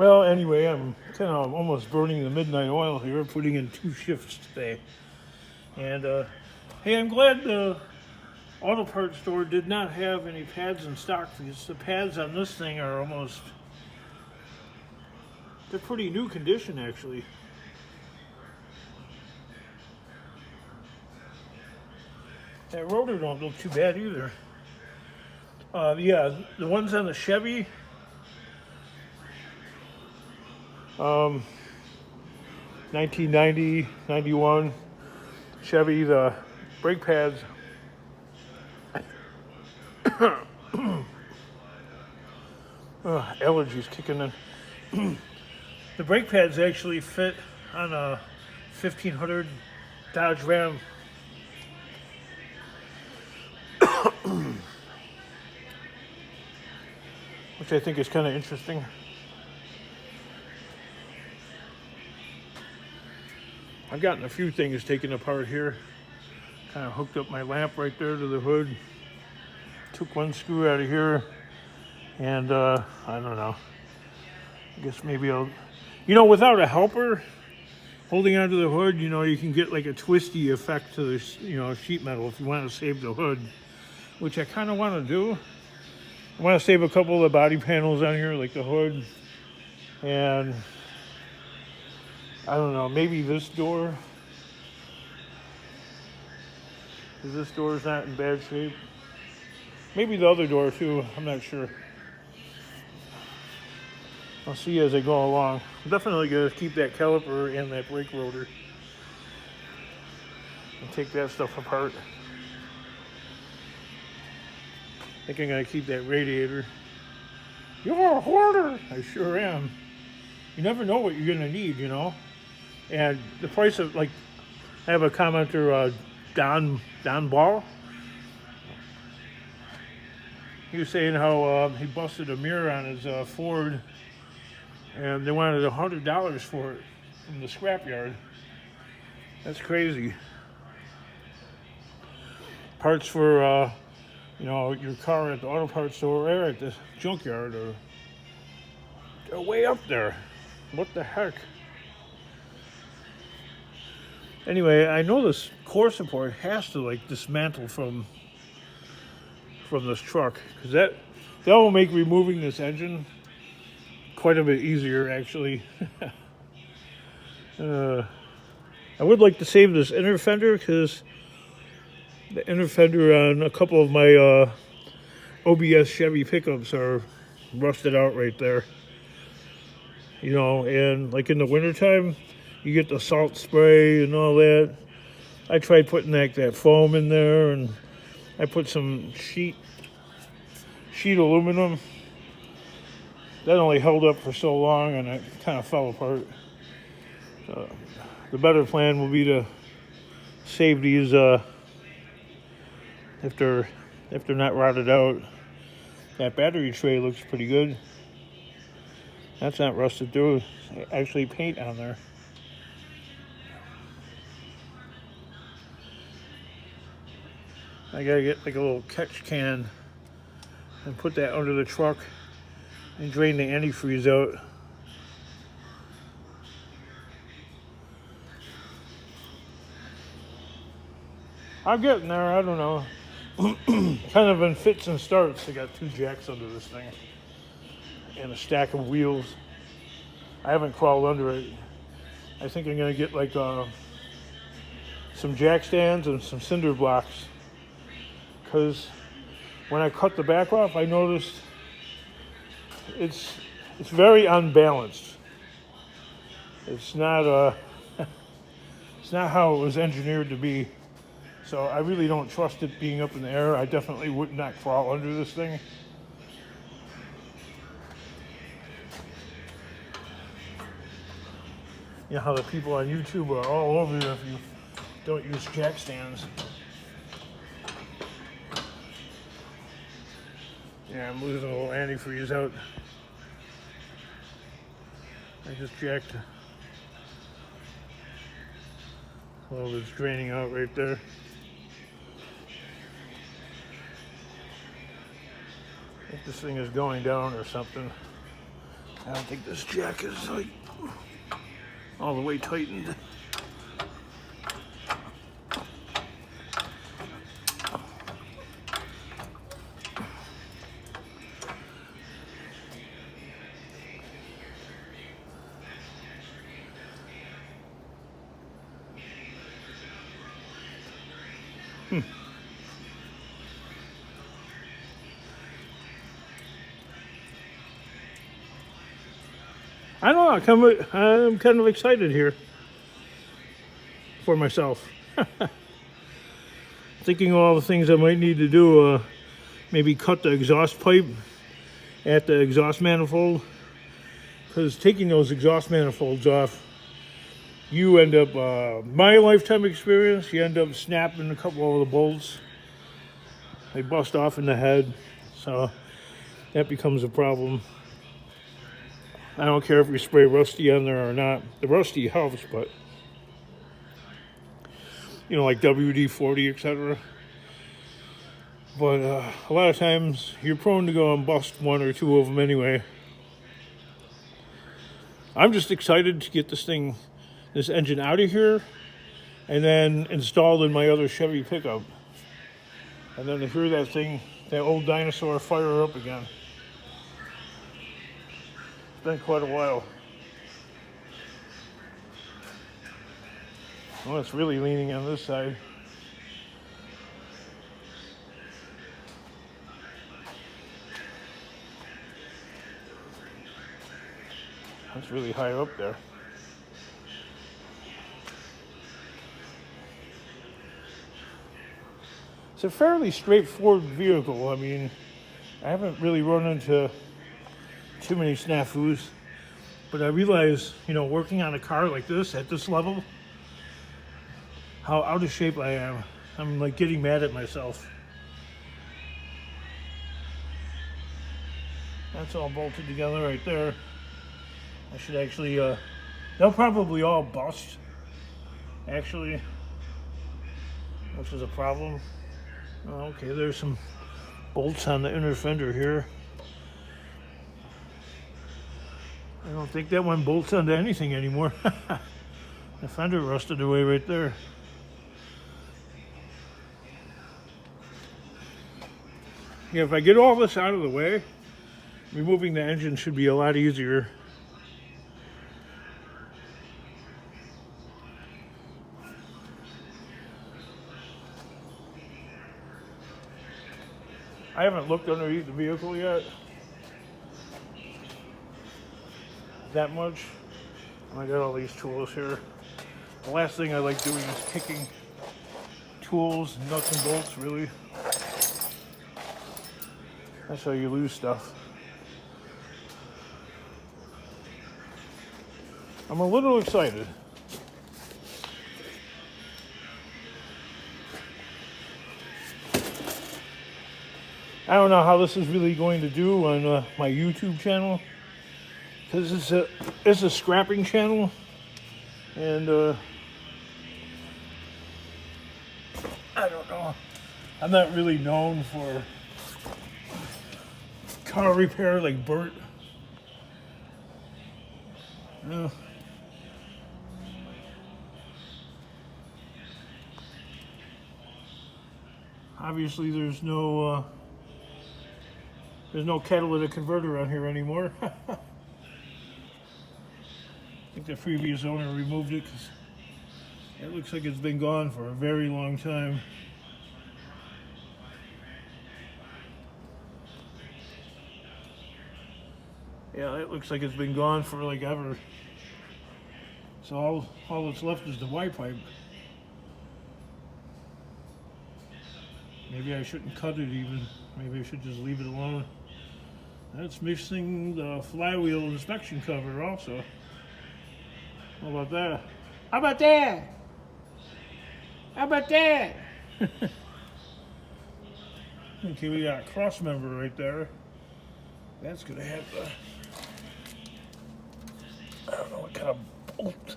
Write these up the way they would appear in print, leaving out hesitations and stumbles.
Well, anyway, I'm kind of almost burning the midnight oil here, putting in 2 shifts today. And hey, I'm glad the auto parts store did not have any pads in stock because the pads on this thing are they're pretty new condition actually. That rotor don't look too bad either. Yeah, the ones on the Chevy, 1990, 91 Chevy, the brake pads. Allergies kicking in. The brake pads actually fit on a 1500 Dodge Ram. Which I think is kind of interesting. I've gotten a few things taken apart here. Kind of hooked up my lamp right there to the hood. Took one screw out of here. And I don't know. I guess maybe I'll... without a helper holding onto the hood, you can get like a twisty effect to the, sheet metal if you want to save the hood. Which I kind of want to do. I want to save a couple of the body panels on here, like the hood. And... I don't know, maybe this door. Because this door is not in bad shape. Maybe the other door too, I'm not sure. I'll see as I go along. I'm definitely going to keep that caliper and that brake rotor. And take that stuff apart. I think I'm going to keep that radiator. You're a hoarder! I sure am. You never know what you're going to need, And the price of, I have a commenter, Don Ball. He was saying how he busted a mirror on his Ford, and they wanted $100 for it from the scrapyard. That's crazy. Parts for, your car at the auto parts store or at the junkyard are way up there. What the heck? Anyway, I know this core support has to dismantle from this truck because that will make removing this engine quite a bit easier actually. I would like to save this inner fender because the inner fender on a couple of my OBS Chevy pickups are rusted out right there. And in the wintertime, you get the salt spray and all that. I tried putting that foam in there, and I put some sheet aluminum. That only held up for so long, and it kind of fell apart. So the better plan will be to save these if they're not rotted out. That battery tray looks pretty good. That's not rusted through. It's actually paint on there. I gotta get a little catch can and put that under the truck and drain the antifreeze out. I'm getting there, I don't know. Kind of in fits and starts. I got 2 jacks under this thing and a stack of wheels. I haven't crawled under it. I think I'm gonna get some jack stands and some cinder blocks, because when I cut the back off, I noticed it's very unbalanced. It's not it's not how it was engineered to be. So I really don't trust it being up in the air. I definitely would not crawl under this thing. You know how the people on YouTube are all over you if you don't use jack stands. Yeah, I'm losing a little antifreeze out. I just jacked. Well, it's draining out right there. I think this thing is going down or something. I don't think this jack is like all the way tightened. I don't know, I'm kind of excited here for myself. Thinking of all the things I might need to do, maybe cut the exhaust pipe at the exhaust manifold, because taking those exhaust manifolds off, you end up, my lifetime experience, you end up snapping a couple of the bolts. They bust off in the head, so that becomes a problem. I don't care if we spray Rusty on there or not. The Rusty helps, but you know, like WD-40, etc. But a lot of times you're prone to go and bust one or two of them anyway. I'm just excited to get this engine out of here and then installed in my other Chevy pickup. And then to hear that old dinosaur fire up again. It's been quite a while. Well, it's really leaning on this side. That's really high up there. It's a fairly straightforward vehicle. I mean, I haven't really run into too many snafus, but I realize, you know, working on a car like this at this level, how out of shape I am. I'm like getting mad at myself. That's all bolted together right there. I should actually, they'll probably all bust, actually, which is a problem. Oh, okay, there's some bolts on the inner fender here. I don't think that one bolts onto anything anymore. The fender rusted away right there. Yeah, if I get all this out of the way, removing the engine should be a lot easier. I haven't looked underneath the vehicle yet that much. I got all these tools here. The last thing I like doing is picking tools, nuts and bolts, really. That's how you lose stuff. I'm a little excited. I don't know how this is really going to do on my YouTube channel, because it's a scrapping channel, and I don't know. I'm not really known for car repair like Bert. Obviously, there's no catalytic converter on here anymore. I think the previous owner removed it because it looks like it's been gone for a very long time. Yeah, it looks like it's been gone for like ever. So all that's left is the Y pipe. Maybe I shouldn't cut it even. Maybe I should just leave it alone. That's missing the flywheel inspection cover also. How about that? How about that? How about that? Okay, we got a cross member right there. That's gonna have the, I don't know what kind of bolt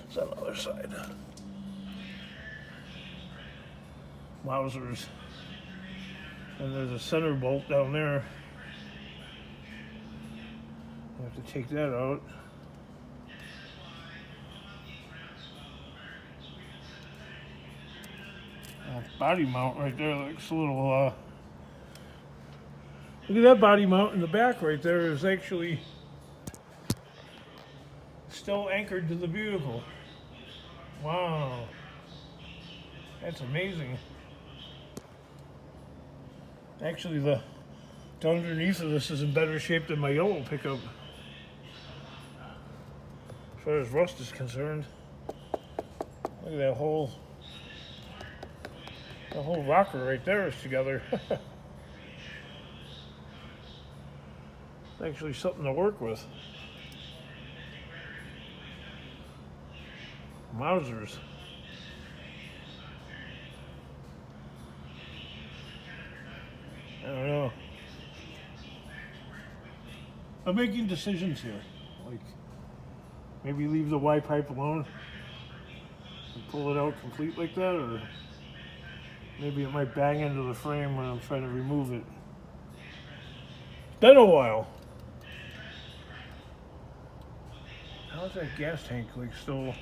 is on the other side. Wowzers. And there's a center bolt down there. have to take that out. That body mount right there looks a little, look at that body mount in the back right there is actually still anchored to the vehicle. Wow. That's amazing. Actually, the underneath of this is in better shape than my yellow pickup, as far as rust is concerned. Look at that whole rocker right there is together. It's actually something to work with. Mausers. I don't know. I'm making decisions here. Like, maybe leave the Y pipe alone and pull it out complete like that, or maybe it might bang into the frame when I'm trying to remove it. It's been a while. How's that gas tank like still